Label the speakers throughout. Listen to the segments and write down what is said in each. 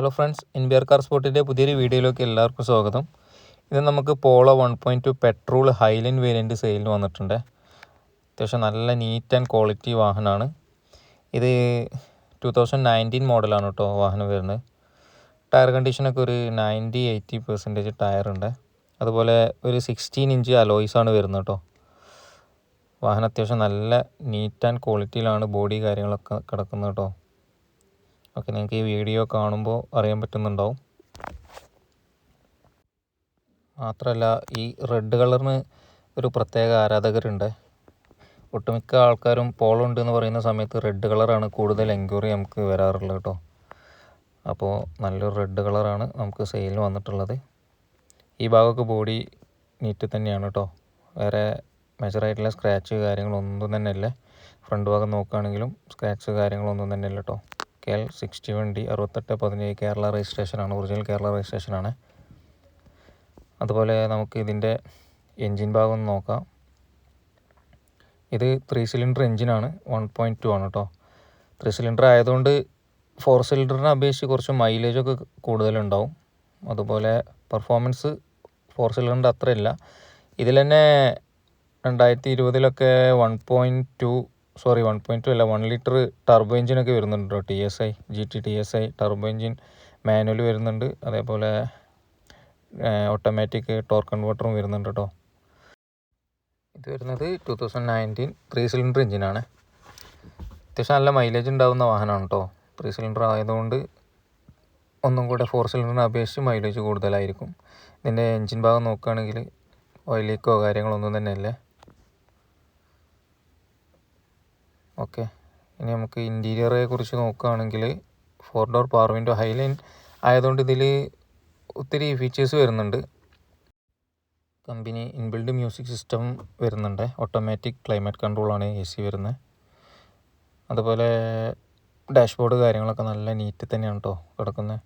Speaker 1: Hello friends, ഇൻബിയർ car സ്പോട്ടിൻ്റെ പുതിയൊരു വീഡിയോയിലേക്ക് എല്ലാവർക്കും സ്വാഗതം. ഇത് നമുക്ക് പോളോ 1.2 പെട്രോൾ ഹൈലൈൻ വേരിയൻറ്റ് സെയിലിന് വന്നിട്ടുണ്ട്. അത്യാവശ്യം നല്ല നീറ്റ് ആൻഡ് ക്വാളിറ്റി വാഹനമാണ്. ഇത് 2019 മോഡലാണ് കേട്ടോ വാഹനം വരുന്നത്. ടയർ കണ്ടീഷനൊക്കെ ഒരു 90-80% ടയറുണ്ട്. അതുപോലെ ഒരു 16 ഇഞ്ച് അലോയ്സാണ് വരുന്നത് കേട്ടോ. വാഹനം അത്യാവശ്യം നല്ല നീറ്റ് ആൻഡ് ക്വാളിറ്റിയിലാണ് ബോഡി കാര്യങ്ങളൊക്കെ കിടക്കുന്നത് കേട്ടോ. ഓക്കെ, നിങ്ങൾക്ക് ഈ വീഡിയോ കാണുമ്പോൾ അറിയാൻ പറ്റുന്നുണ്ടാവും. മാത്രമല്ല, ഈ റെഡ് കളറിന് ഒരു പ്രത്യേക ആരാധകരുണ്ട്. ഒട്ടുമിക്ക ആൾക്കാരും പോളോ ഉണ്ട് എന്ന് പറയുന്ന സമയത്ത് റെഡ് കളറാണ് കൂടുതൽ എൻക്വയറി നമുക്ക് വരാറുള്ളത് കേട്ടോ. അപ്പോൾ നല്ലൊരു റെഡ് കളറാണ് നമുക്ക് സെയിലിന് വന്നിട്ടുള്ളത്. ഈ ഭാഗമൊക്കെ ബോഡി നീറ്റ് തന്നെയാണ് കേട്ടോ. വേറെ മെജറായിട്ടുള്ള സ്ക്രാച്ച് കാര്യങ്ങളൊന്നും തന്നെ ഇല്ല. ഫ്രണ്ട് ഭാഗം നോക്കുകയാണെങ്കിലും സ്ക്രാച്ച് കാര്യങ്ങളൊന്നും തന്നെ ഇല്ല കേട്ടോ. KL 61D 6817 കേരള രജിസ്ട്രേഷനാണ്, ഒറിജിനൽ കേരള രജിസ്ട്രേഷനാണ്. അതുപോലെ നമുക്ക് ഇതിൻ്റെ എൻജിൻ ഭാഗം ഒന്ന് നോക്കാം. ഇത് 3 സിലിണ്ടർ എൻജിനാണ്, 1.2 ആണ് കേട്ടോ. 3 സിലിണ്ടർ ആയതുകൊണ്ട് 4 സിലിണ്ടറിനെ അപേക്ഷിച്ച് കുറച്ച് മൈലേജൊക്കെ കൂടുതലുണ്ടാവും. അതുപോലെ പെർഫോമൻസ് 4 സിലിണ്ടറിൻ്റെ അത്ര ഇല്ല. ഇതിൽ തന്നെ 2020 1.2 അല്ല 1 ലിറ്റർ ടർബോ എഞ്ചിനൊക്കെ വരുന്നുണ്ട് കേട്ടോ. TSI GT TSI turbo engine manual വരുന്നുണ്ട്. അതേപോലെ ഓട്ടോമാറ്റിക് ടോർക്ക് കൺവേർട്ടറും വരുന്നുണ്ട് കേട്ടോ. ഇത് വരുന്നത് 2019 3 സിലിണ്ടർ എഞ്ചിനാണ്. അത്യാവശ്യം നല്ല മൈലേജ് ഉണ്ടാകുന്ന വാഹനമാണ് കേട്ടോ. 3 സിലിണ്ടർ ആയതുകൊണ്ട് ഒന്നും കൂടെ 4 സിലിണ്ടറിനെ അപേക്ഷിച്ച് മൈലേജ് കൂടുതലായിരിക്കും. ഇതിൻ്റെ എൻജിൻ ഭാഗം നോക്കുകയാണെങ്കിൽ ഓയിൽ ലീക്കോ കാര്യങ്ങളൊന്നും തന്നെ ഇല്ല. ഓക്കെ, ഇനി നമുക്ക് ഇൻറ്റീരിയറെ കുറിച്ച് നോക്കുകയാണെങ്കിൽ 4 ഡോർ പവർ വിൻഡോ ഹൈലൈൻ ആയതുകൊണ്ട് ഇതിൽ ഒത്തിരി ഫീച്ചേഴ്സ് വരുന്നുണ്ട്. കമ്പനി ഇൻബിൽഡ് മ്യൂസിക് സിസ്റ്റം വരുന്നുണ്ട്. ഓട്ടോമാറ്റിക് ക്ലൈമറ്റ് കൺട്രോളാണ് AC വരുന്നത്. അതുപോലെ ഡാഷ്ബോർഡ് കാര്യങ്ങളൊക്കെ നല്ല നീറ്റ് തന്നെയാണ് കേട്ടോ കിടക്കുന്നത്.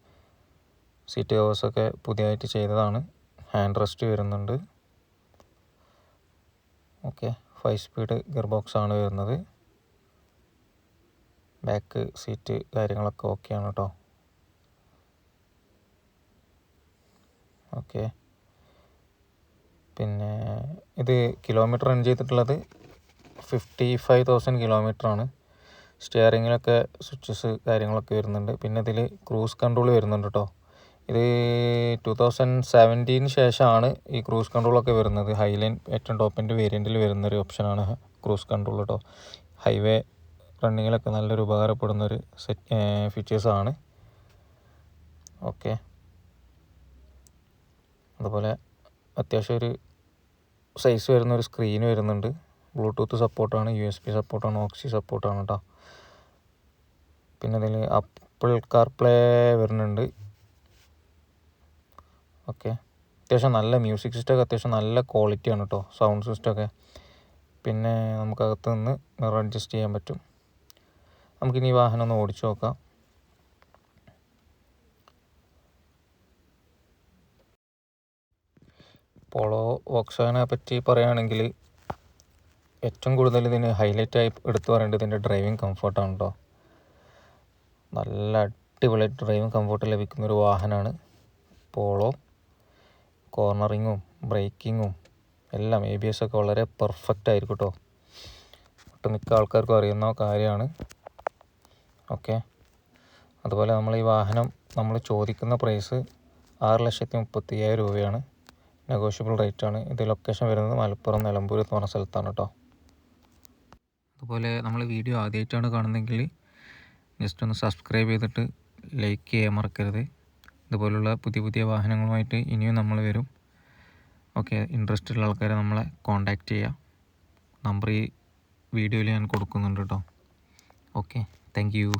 Speaker 1: സീറ്റ് കവേഴ്സൊക്കെ പുതിയതായിട്ട് ചെയ്തതാണ്. ഹാൻഡ് റെസ്റ്റ് വരുന്നുണ്ട്. ഓക്കെ, 5 സ്പീഡ് ഗിയർ ബോക്സ് ആണ് വരുന്നത്. ബാക്ക് സീറ്റ് കാര്യങ്ങളൊക്കെ ഓക്കെയാണ് കേട്ടോ. ഓക്കെ, പിന്നെ ഇത് കിലോമീറ്റർ റൺ ചെയ്തിട്ടുള്ളത് 55,000 കിലോമീറ്ററാണ്. സ്റ്റിയറിങ്ങിലൊക്കെ സ്വിച്ചസ് കാര്യങ്ങളൊക്കെ വരുന്നുണ്ട്. പിന്നെ ഇതിൽ ക്രൂസ് കൺട്രോൾ വരുന്നുണ്ട് കേട്ടോ. ഇത് 2017 ശേഷമാണ് ഈ ക്രൂസ് കൺട്രോളൊക്കെ വരുന്നത്. ഹൈലൈൻ ഏറ്റവും ടോപ്പിൻ്റെ വേരിയൻറ്റിൽ വരുന്നൊരു ഓപ്ഷനാണ് ക്രൂസ് കൺട്രോൾ കേട്ടോ. ഹൈവേ റണ്ണിങ്ങിലൊക്കെ നല്ലൊരു ഉപകാരപ്പെടുന്നൊരു ഫീച്ചേഴ്സാണ്. ഓക്കെ, അതുപോലെ അത്യാവശ്യം ഒരു സൈസ് വരുന്നൊരു സ്ക്രീൻ വരുന്നുണ്ട്. ബ്ലൂടൂത്ത് സപ്പോർട്ടാണ്, USB സപ്പോർട്ടാണ്, ഓക്സി സപ്പോർട്ടാണ് കേട്ടോ. പിന്നെ ഇതിൽ ആപ്പിൾ കാർപ്ലേ വരുന്നുണ്ട്. ഓക്കെ, അത്യാവശ്യം നല്ല മ്യൂസിക് സിസ്റ്റമൊക്കെ അത്യാവശ്യം നല്ല ക്വാളിറ്റിയാണ് കേട്ടോ, സൗണ്ട് സിസ്റ്റമൊക്കെ. പിന്നെ നമുക്കകത്ത് നിന്ന് മിറർ അഡ്ജസ്റ്റ് ചെയ്യാൻ പറ്റും. നമുക്കിനി ഈ വാഹനം ഒന്ന് ഓടിച്ചു നോക്കാം. പോളോ വോക്സ്വാഗനെ പറ്റി പറയുകയാണെങ്കിൽ ഏറ്റവും കൂടുതൽ ഇതിന് ഹൈലൈറ്റായി എടുത്തു പറയേണ്ടത് ഇതിൻ്റെ ഡ്രൈവിംഗ് കംഫർട്ടാണ് കേട്ടോ. നല്ല അടിപൊളി ഡ്രൈവിംഗ് കംഫർട്ട് ലഭിക്കുന്നൊരു വാഹനമാണ് പോളോ. കോർണറിങ്ങും ബ്രേക്കിങ്ങും എല്ലാം ABS ഒക്കെ വളരെ പെർഫെക്റ്റ് ആയിരിക്കും കേട്ടോ. ഒട്ടുമിക്ക ആൾക്കാർക്കും അറിയുന്ന കാര്യമാണ്. ഓക്കെ, അതുപോലെ നമ്മൾ ഈ വാഹനം നമ്മൾ ചോദിക്കുന്ന പ്രൈസ് 6,35,000 രൂപയാണ്. നെഗോഷ്യബിൾ റേറ്റാണ്. ഇത് ലൊക്കേഷൻ വരുന്നത് മലപ്പുറം നിലമ്പൂർ എന്ന് പറഞ്ഞ സ്ഥലത്താണ് കേട്ടോ. അതുപോലെ നമ്മൾ വീഡിയോ ആദ്യമായിട്ടാണ് കാണുന്നതെങ്കിൽ ജസ്റ്റ് ഒന്ന് സബ്സ്ക്രൈബ് ചെയ്തിട്ട് ലൈക്ക് ചെയ്യാൻ മറക്കരുത്. ഇതുപോലുള്ള പുതിയ പുതിയ വാഹനങ്ങളുമായിട്ട് ഇനിയും നമ്മൾ വരും. ഓക്കെ, ഇൻട്രസ്റ്റ് ഉള്ള ആൾക്കാരെ നമ്മളെ കോൺടാക്റ്റ് ചെയ്യുക. നമ്പർ ഈ വീഡിയോയിൽ ഞാൻ കൊടുക്കുന്നുണ്ട് കേട്ടോ. Okay, thank you.